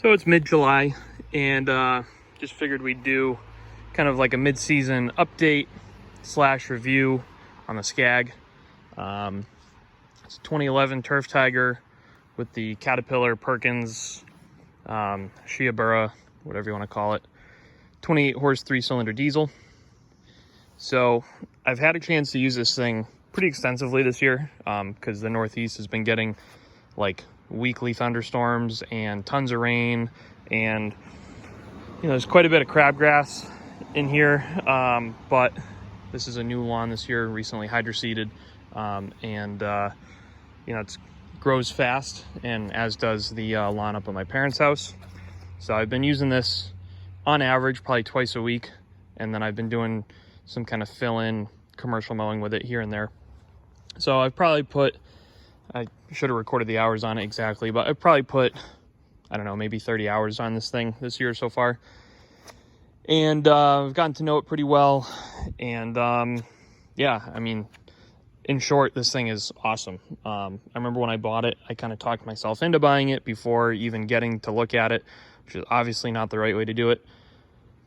So it's mid-July, and just figured we'd do kind of like a mid-season update / review on the Scag. It's a 2011 Turf Tiger with the Caterpillar Perkins Shiabura, whatever you want to call it, 28 horse 3-cylinder diesel. So I've had a chance to use this thing pretty extensively this year because the Northeast has been getting like weekly thunderstorms and tons of rain, and there's quite a bit of crabgrass in here, but this is a new lawn this year, recently hydroseeded, and it grows fast, and as does the lawn up at my parents' house. So I've been using this on average probably twice a week, and then I've been doing some kind of fill-in commercial mowing with it here and there. So I've probably put, I should have recorded the hours on it exactly, but I've probably put, I don't know, maybe 30 hours on this thing this year so far. And I've gotten to know it pretty well. And yeah, I mean, in short, this thing is awesome. I remember when I bought it, I kind of talked myself into buying it before even getting to look at it, which is obviously not the right way to do it.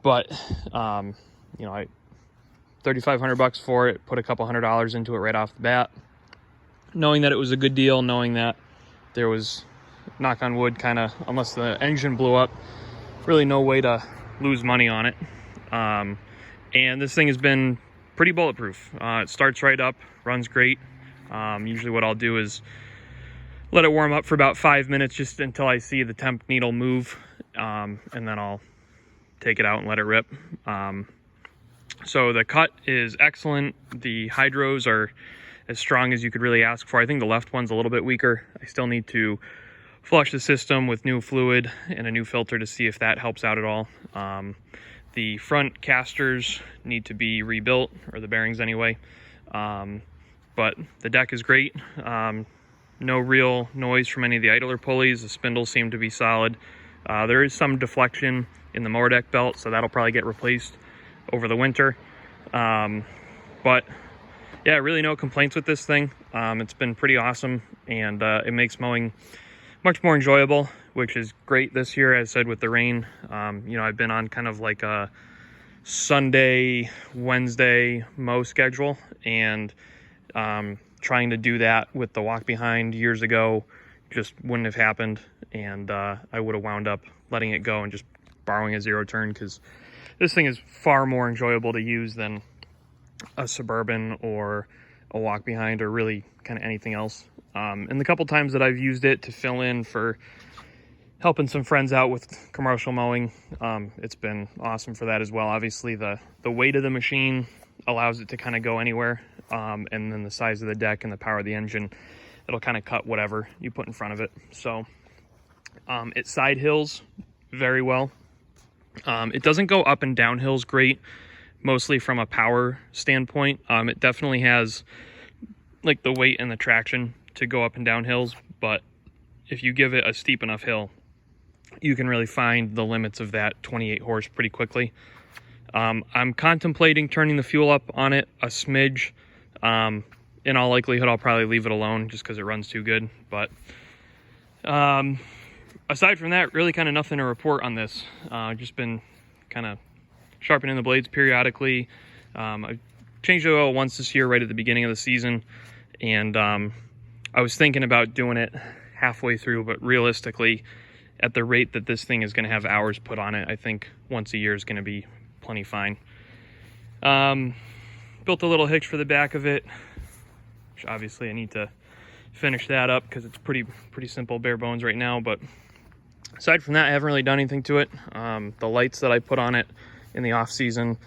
But, I $3,500 for it, put a couple $100 into it right off the bat, knowing that it was a good deal, knowing that there was, knock on wood, kind of, unless the engine blew up, really no way to lose money on it. And this thing has been pretty bulletproof. It starts right up, runs great. Usually what I'll do is let it warm up for about 5 minutes just until I see the temp needle move, and then I'll take it out and let it rip. So the cut is excellent. The hydros are as strong as you could really ask for. I think the left one's a little bit weaker. I still need to flush the system with new fluid and a new filter to see if that helps out at all. The front casters need to be rebuilt, or the bearings anyway. But the deck is great. No real noise from any of the idler pulleys. The spindles seem to be solid. There is some deflection in the mower deck belt, so that'll probably get replaced over the winter. But yeah, really no complaints with this thing. It's been pretty awesome, and it makes mowing much more enjoyable, which is great this year, as said, with the rain. I've been on kind of like a Sunday, Wednesday mow schedule, and trying to do that with the walk behind years ago just wouldn't have happened, and I would have wound up letting it go and just borrowing a zero turn, because this thing is far more enjoyable to use than a Suburban or a walk behind, or really kind of anything else. And the couple times that I've used it to fill in for helping some friends out with commercial mowing, it's been awesome for that as well. Obviously the weight of the machine allows it to kind of go anywhere, and then the size of the deck and the power of the engine, it'll kind of cut whatever you put in front of it. So it side hills very well. It doesn't go up and down hills great, mostly from a power standpoint. It definitely has like the weight and the traction to go up and down hills, but if you give it a steep enough hill, you can really find the limits of that 28 horse pretty quickly. I'm contemplating turning the fuel up on it a smidge. In all likelihood, I'll probably leave it alone just because it runs too good. But aside from that, really kind of nothing to report on this. Just been kind of sharpening the blades periodically. I changed the oil once this year, right at the beginning of the season, and I was thinking about doing it halfway through, but realistically, at the rate that this thing is going to have hours put on it, I think once a year is going to be plenty fine. Built a little hitch for the back of it, which obviously I need to finish that up because it's pretty simple, bare bones right now. But aside from that, I haven't really done anything to it. The lights that I put on it in the off season,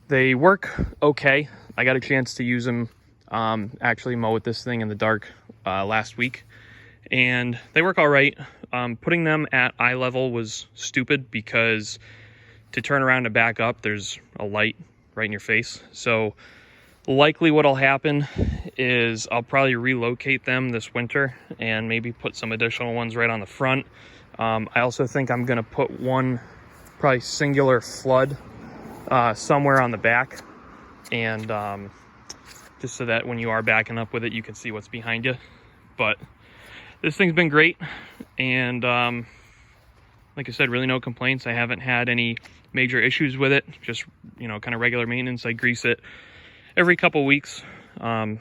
they work okay. I got a chance to use them, actually mow with this thing in the dark last week, and they work all right. Putting them at eye level was stupid because to turn around and back up, there's a light right in your face. So likely what'll happen is I'll probably relocate them this winter and maybe put some additional ones right on the front. I also think I'm gonna put one probably singular flood somewhere on the back, and just so that when you are backing up with it, you can see what's behind you. But this thing's been great, and like I said, really no complaints. I haven't had any major issues with it. Just, you know, kind of regular maintenance. I grease it every couple weeks. You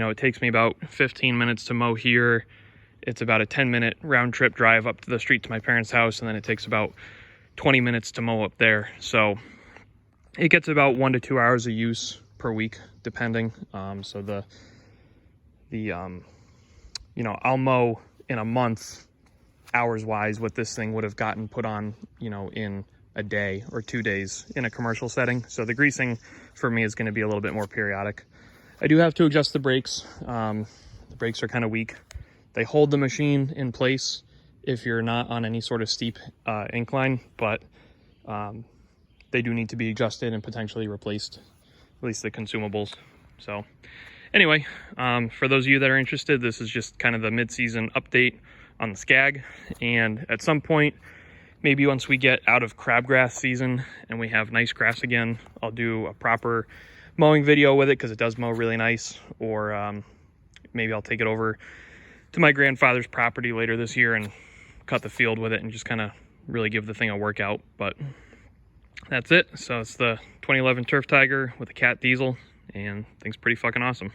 know, it takes me about 15 minutes to mow here. It's about a 10-minute round trip drive up to the street to my parents' house, and then it takes about 20 minutes to mow up there. So it gets about 1 to 2 hours of use per week, depending. So you know, I'll mow in a month, hours-wise, what this thing would have gotten put on, you know, in a day or 2 days in a commercial setting. So the greasing for me is going to be a little bit more periodic. I do have to adjust the brakes. The brakes are kind of weak. They hold the machine in place if you're not on any sort of steep incline, but they do need to be adjusted and potentially replaced, at least the consumables. So anyway, for those of you that are interested, this is just kind of the mid-season update on the Scag. And at some point, maybe once we get out of crabgrass season and we have nice grass again, I'll do a proper mowing video with it, because it does mow really nice. Or maybe I'll take it over to my grandfather's property later this year and cut the field with it and just kind of really give the thing a workout. But that's it. So it's the 2011 Turf Tiger with a Cat diesel, and thing's pretty fucking awesome.